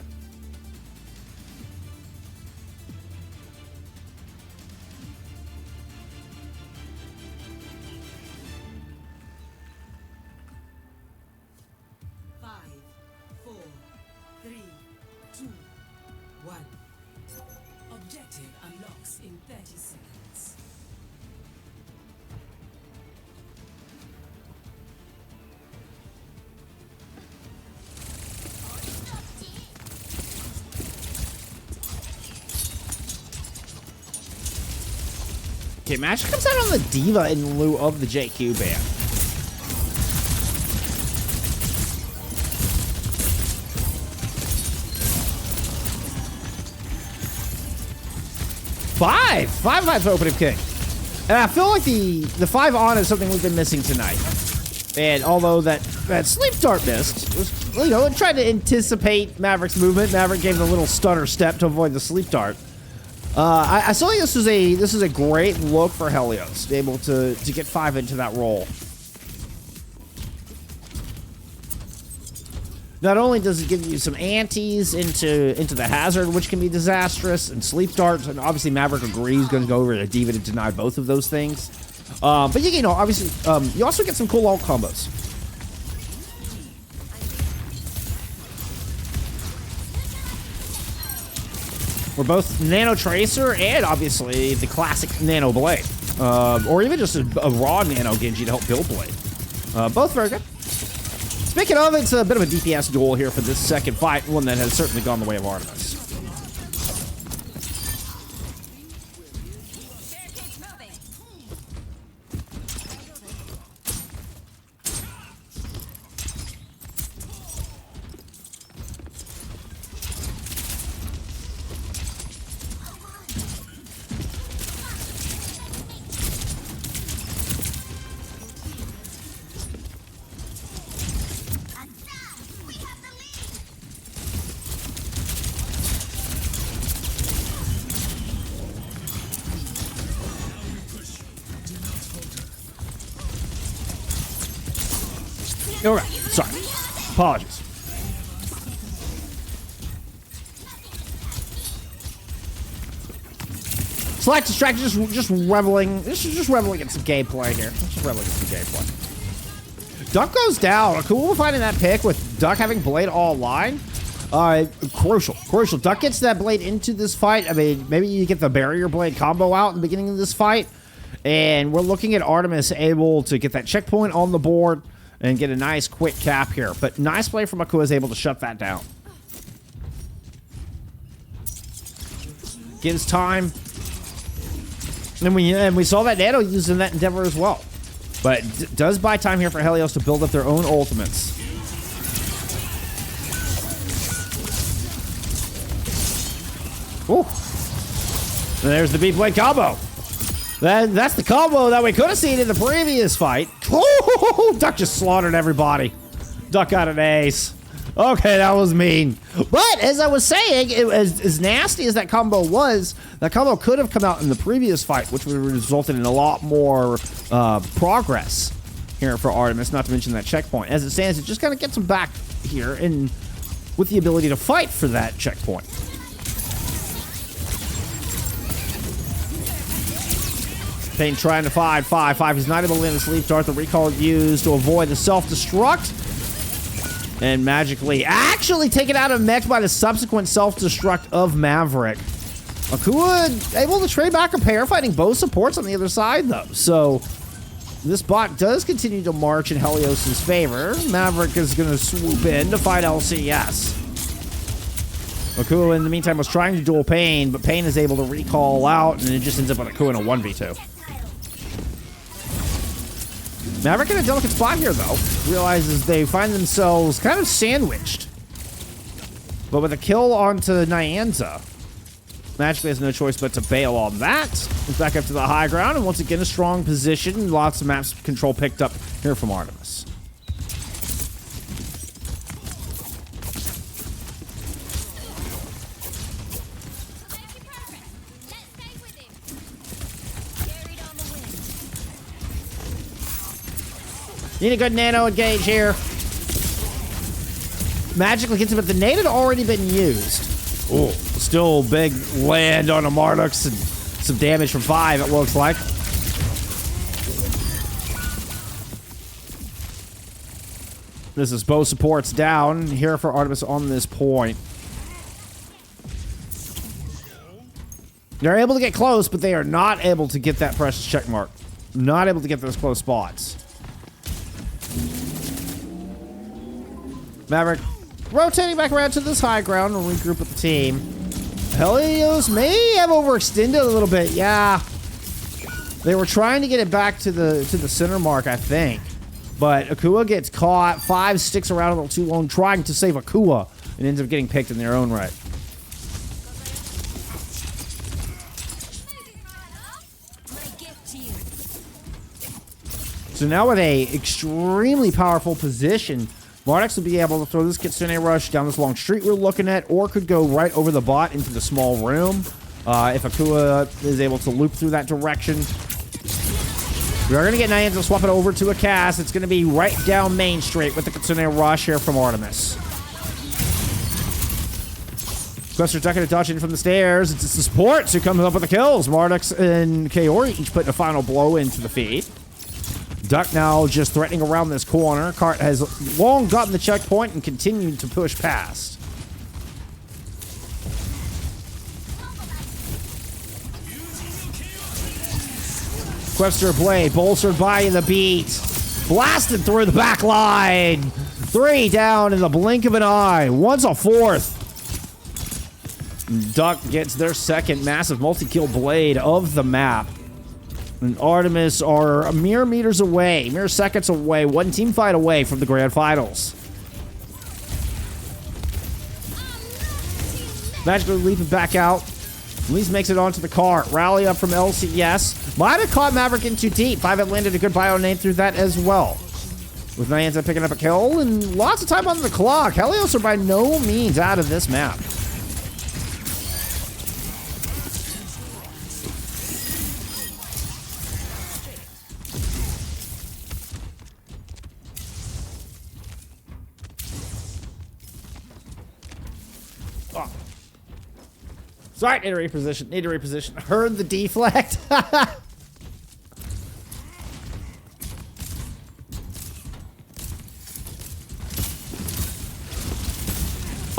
[SPEAKER 2] Objective unlocks in 30 seconds.
[SPEAKER 1] Okay, match comes out on the Diva in lieu of the JQ ban. Five for opening kick. And I feel like the 5 on is something we've been missing tonight. And although that sleep dart missed, was, you know, it tried to anticipate Maverick's movement. Maverick gave a little stutter step to avoid the sleep dart. I still think this is a great look for Helios to be able to get 5 into that role. Not only does it give you some antes into the hazard, which can be disastrous, and sleep darts, and obviously Maverick agrees, going to go over to Diva to deny both of those things. But you know, obviously, you also get some cool ult combos. We're both Nano Tracer and obviously the classic Nano Blade. Or even just a raw Nano Genji to help build Blade. Both very good. Speaking of, it's a bit of a DPS duel here for this second fight, one that has certainly gone the way of Artemis. Okay, sorry. Apologies. Select distract, just reveling. This is just reveling in some gameplay here. Just reveling in some gameplay. Duck goes down. Cool finding that pick with Duck having Blade all line. Crucial. Duck gets that Blade into this fight. I mean, maybe you get the Barrier Blade combo out in the beginning of this fight. And we're looking at Artemis able to get that checkpoint on the board and get a nice quick cap here. But nice play from Akua is able to shut that down. Gives time. And we saw that Nano used in that endeavor as well. But does buy time here for Helios to build up their own ultimates. Ooh. And there's the B-Blade combo. That's the combo that we could have seen in the previous fight. Oh, Duck just slaughtered everybody. Duck got an ace. Okay, that was mean. But as I was saying, as nasty as that combo was, that combo could have come out in the previous fight, which would have resulted in a lot more progress here for Artemis, not to mention that checkpoint. As it stands, it just kind of gets him back here and with the ability to fight for that checkpoint. Payne trying to find 5-5. He's not able to land the sleep dart. The recall used to avoid the self-destruct. And magically actually taken out of mech by the subsequent self-destruct of Maverick. Akua able to trade back a pair, fighting both supports on the other side, though. So this bot does continue to march in Helios' favor. Maverick is going to swoop in to fight LCS. Akua, in the meantime, was trying to duel Payne, but Payne is able to recall out, and it just ends up on Akua in a 1v2. Maverick in a delicate spot here, though. Realizes they find themselves kind of sandwiched. But with a kill onto Nyanza, magically has no choice but to bail on that. It's back up to the high ground, and once again, a strong position. Lots of maps control picked up here from Artemis. Need a good nano engage here. Magically gets him, but the nade had already been used. Oh, still big land on a Mardux and some damage from 5, it looks like. This is both supports down here for Artemis on this point. They're able to get close, but they are not able to get that precious check mark. Not able to get those close spots. Maverick rotating back around to this high ground and regroup with the team. Helios may have overextended a little bit. Yeah. They were trying to get it back to the center mark, I think. But Akua gets caught. 5 sticks around a little too long trying to save Akua and ends up getting picked in their own right. So now with a extremely powerful position, Mardux will be able to throw this Kitsune Rush down this long street we're looking at, or could go right over the bot into the small room if Akua is able to loop through that direction. We are going to get Nyanza to swap it over to a cast. It's going to be right down Main Street with the Kitsune Rush here from Artemis. Quester's not going to dodge in from the stairs. It's the supports who comes up with the kills. Mardux and Kaori each putting a final blow into the feed. Duck now just threatening around this corner. Cart has long gotten the checkpoint and continued to push past. Quester Blade, bolstered by the beat. Blasted through the back line. 3 down in the blink of an eye. Once a fourth. Duck gets their second massive multi-kill blade of the map. And Artemis are mere meters away, mere seconds away, one team fight away from the grand finals. Magically leaping back out. At least makes it onto the cart. Rally up from LCS. Might have caught Maverick in too deep. 5 had landed a good bio nade through that as well. With Nyanza picking up a kill and lots of time on the clock. Helios are by no means out of this map. Oh. Sorry, need to reposition. Need to reposition. Heard the deflect.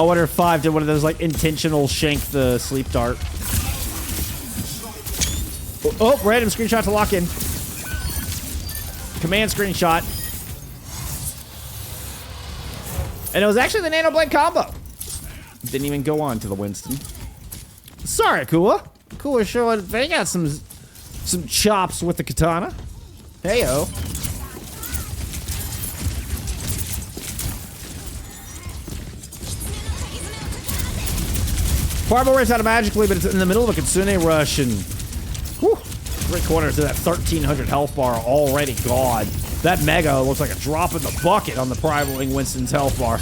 [SPEAKER 1] I wonder if 5 did one of those, like, intentional shank the sleep dart. Oh, random screenshot to lock in. Command screenshot. And it was actually the Nano Blade combo. Didn't even go on to the Winston. Sorry, Akua. Akua's showing they got some chops with the katana. Hey-o. Farbo race out of magically, but it's in the middle of a Kitsune rush, and whew, 3 quarters to that 1,300 health bar already gone. That Mega looks like a drop in the bucket on the rivaling Winston's health bar.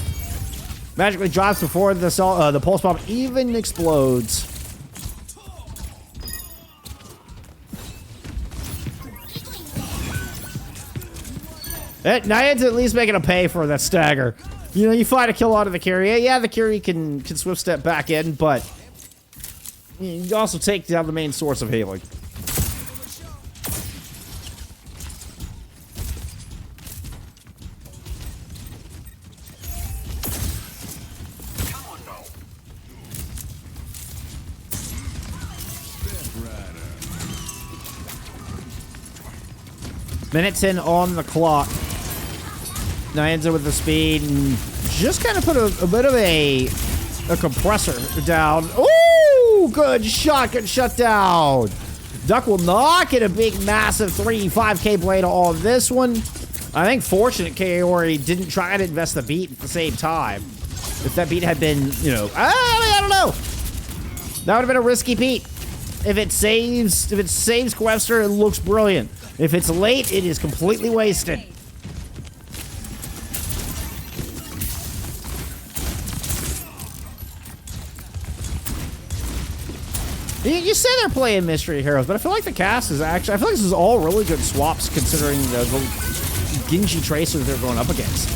[SPEAKER 1] Magically drops before the pulse bomb even explodes. Nyan's at least making a pay for that stagger. You know, you find a kill out of the carry. Yeah, the carry can swift step back in, but you also take down the main source of healing. Minute 10 on the clock. Nyanza with the speed and just kind of put a bit of a compressor down. Ooh, good shot, good shutdown. Duck will not get a big, massive 5K blade on this one. I think fortunate Kaori didn't try to invest the beat at the same time. If that beat had been, you know, I don't know. That would have been a risky beat. If it saves Quester, it looks brilliant. If it's late, it is completely wasted. You say they're playing Mystery Heroes, but I feel like the cast is actually... I feel like this is all really good swaps considering the Genji Tracer they're going up against.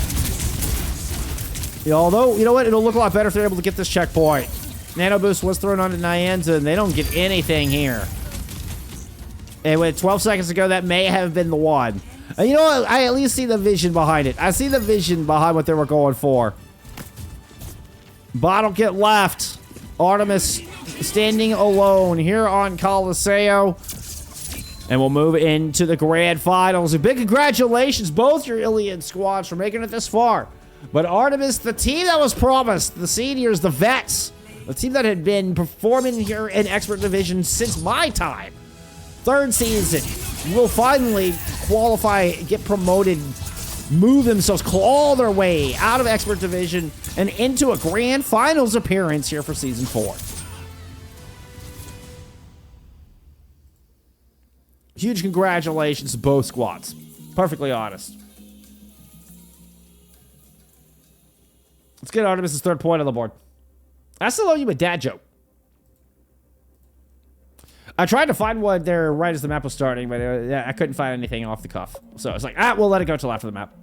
[SPEAKER 1] Yeah, although, you know what? It'll look a lot better if they're able to get this checkpoint. Nano Boost was thrown onto Nyanza, and they don't get anything here. And with 12 seconds to go, that may have been the one. And you know what? I at least see the vision behind it. I see the vision behind what they were going for. Bottle kit left. Artemis standing alone here on Colosseo. And we'll move into the grand finals. A big congratulations, both your Iliad squads, for making it this far. But Artemis, the team that was promised, the seniors, the vets, the team that had been performing here in Expert Division since my time. 3rd season, will finally qualify, get promoted, move themselves, claw their way out of Expert Division and into a grand finals appearance here for Season 4. Huge congratulations to both squads. Perfectly honest. Let's get Artemis' 3rd point on the board. I still owe you a dad joke. I tried to find one there right as the map was starting, but yeah, I couldn't find anything off the cuff. So it's like, we'll let it go till after the map.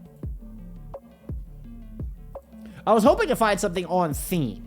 [SPEAKER 1] I was hoping to find something on theme.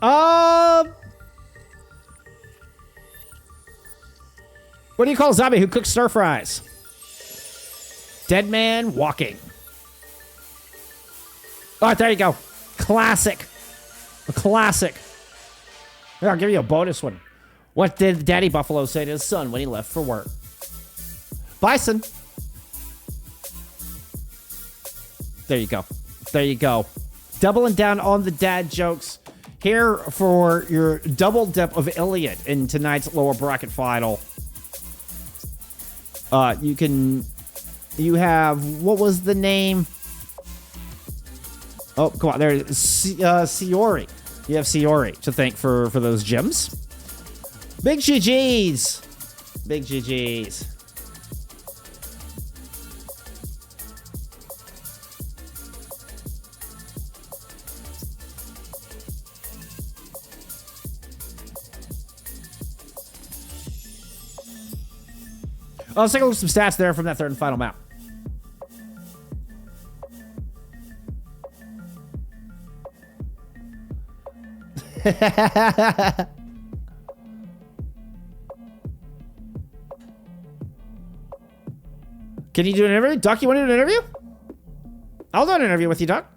[SPEAKER 1] What do you call a zombie who cooks stir fries? Dead man walking. All right, there you go. Classic. A classic. Here, I'll give you a bonus one. What did Daddy Buffalo say to his son when he left for work? Bison. There you go. There you go. Doubling down on the dad jokes. Here for your double dip of Iliad in tonight's lower bracket final. You have, what was the name? Oh, come on. There, Siori. You have Siori to thank for those gems. Big GG's. Big GG's. Let's take a look at some stats there from that third and final map. Can you do an interview? Duck, you want to do an interview? I'll do an interview with you, Duck.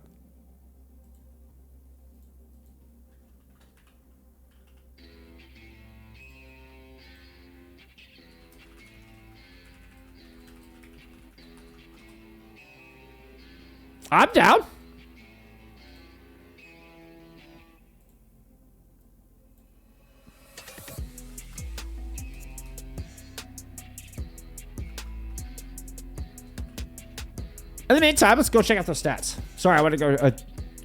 [SPEAKER 1] I'm down. In the meantime, let's go check out those stats. Sorry, I want to go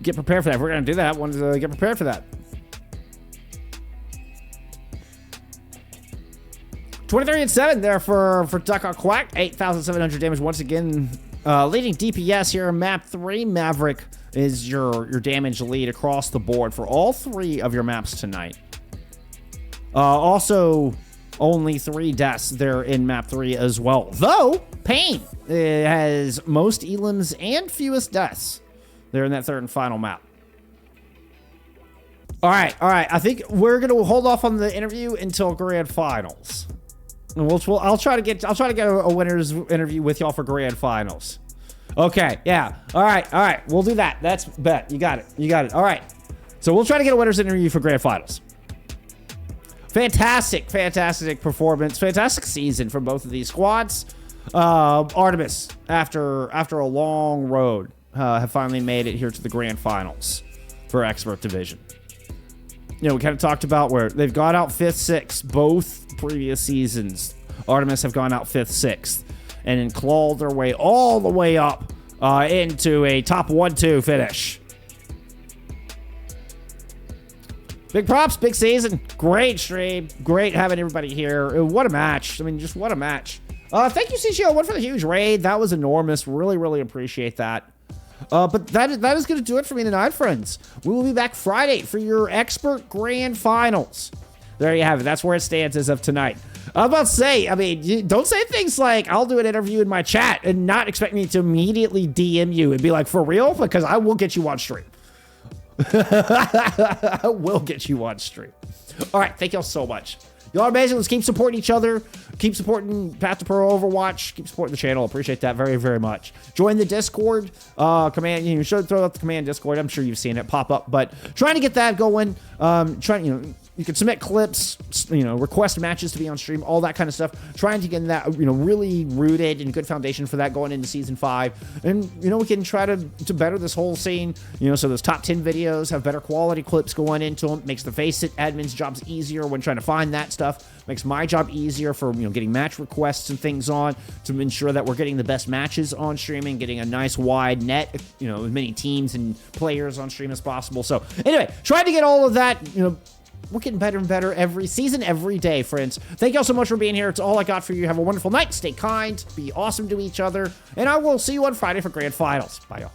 [SPEAKER 1] get prepared for that. If we're going to do that, I wanted to get prepared for that. 23-7 there for Duck on Quack. 8,700 damage once again. Leading DPS here in map 3. Maverick is your damage lead across the board for all 3 of your maps tonight. Also, only 3 deaths there in map 3 as well. Though, Pain has most elims and fewest deaths there in that third and final map. All right. I think we're gonna hold off on the interview until grand finals. And I'll try to get a winner's interview with y'all for grand finals. Okay, yeah. All right. We'll do that. That's bet. You got it. All right. So we'll try to get a winner's interview for grand finals. Fantastic performance. Fantastic season from both of these squads. Artemis, after a long road, have finally made it here to the grand finals for Expert Division. You know, we kind of talked about where they've gone out 5th, 6th, both previous seasons. Artemis have gone out 5th, 6th, and then clawed their way all the way up into a top 1-2 finish. Big props, big season, great stream, great having everybody here. What a match. I mean, just what a match. Thank you, CGO1, for the huge raid. That was enormous. Really appreciate that. But that is going to do it for me tonight, friends. We will be back Friday for your Expert Grand Finals. There you have it. That's where it stands as of tonight. I was about to say, I mean, don't say things like, I'll do an interview in my chat and not expect me to immediately DM you and be like, for real? Because I will get you on stream. I will get you on stream. All right. Thank y'all so much. Y'all are amazing. Let's keep supporting each other. Keep supporting Path to Pro Overwatch. Keep supporting the channel. Appreciate that very much. Join the Discord. Command. You should throw out the command Discord. I'm sure you've seen it pop up. But trying to get that going. You can submit clips, request matches to be on stream, all that kind of stuff. Trying to get that, really rooted and good foundation for that going into season 5. And, we can try to better this whole scene, so those top 10 videos have better quality clips going into them. Makes the FACEIT admins' jobs easier when trying to find that stuff. Makes my job easier for, getting match requests and things on to ensure that we're getting the best matches on streaming, getting a nice wide net, as many teams and players on stream as possible. So anyway, trying to get all of that, we're getting better and better every season, every day, friends. Thank y'all so much for being here. It's all I got for you. Have a wonderful night. Stay kind. Be awesome to each other. And I will see you on Friday for Grand Finals. Bye, y'all.